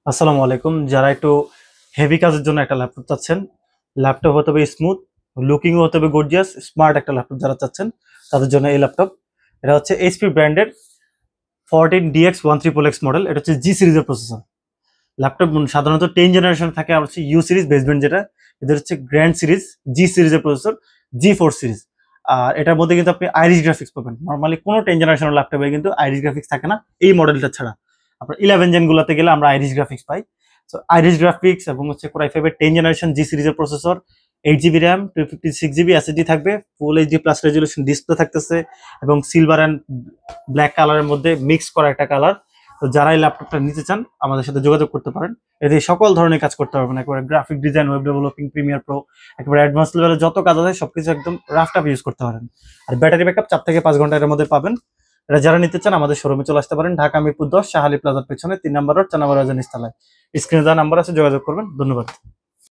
আসসালামু আলাইকুম। যারা একটু হেভি কাজের জন্য একটা ল্যাপটপ চাচ্ছেন, ল্যাপটপ হতে হবে স্মুথ, লুকিংও হতে হবে গর্জিয়াস, স্মার্ট একটা ল্যাপটপ যারা চাচ্ছেন তাদের জন্য এই ল্যাপটপ। এটা হচ্ছে এইচপি ব্র্যান্ডের 14DX13XX মডেল। এটা হচ্ছে জি সিরিজের প্রসেসর। ল্যাপটপ সাধারণত 10 জেনারেশন থাকে, আর হচ্ছে ইউ সিরিজ বেসমেন্ট যেটা, এদের হচ্ছে গ্র্যান্ড সিরিজ জি সিরিজের প্রসেসর, G4 সিরিজ। আর এটার মধ্যে কিন্তু আপনি আইরিশ গ্রাফিক্স পাবেন। নর্মালি কোনো 10 জেনারেশনের ল্যাপটপে কিন্তু আইরিশ গ্রাফিক্স থাকে না, এই মডেলটা ছাড়া। আপনার 11 জেন গুলাতে গেলে আমরা আইরিশ গ্রাফিক্স পাই। তো আইরিশ গ্রাফিক্স এবং হচ্ছে কোরাই ফাইভের 10 জেনারেশন জি সিরিজের processor, 8 GB RAM, 256 GB SSD থাকবে, full HD plus resolution display থাকতেছে এবং সিলভার অ্যান্ড ব্ল্যাক কালারের মধ্যে মিক্স করা একটা কালার। তো যারা এই ল্যাপটপটা নিতে চান আমাদের সাথে যোগাযোগ করতে পারেন। এতে সকল ধরনের কাজ করতে পারবেন, একেবারে graphic design, web developing, Premiere Pro, একেবারে অ্যাডভান্স লেভেলের যত কাজ আছে সবকিছু একদম রাফ টাফ ইউজ করতে পারেন। আর ব্যাটারি ব্যাকআপ 4 থেকে 5 ঘন্টার মধ্যে পাবেন। এটা যারা নিতে চান আমাদের শোরুমে চলে আসতে পারেন, ঢাকা মিরপুর 10 শাহালি প্লাজার পেছনে 3 নম্বর রোড, 4 নম্বর রাজধানী স্থালায়। স্ক্রিনে দেওয়া নাম্বার আছে, যোগাযোগ করবেন। ধন্যবাদ।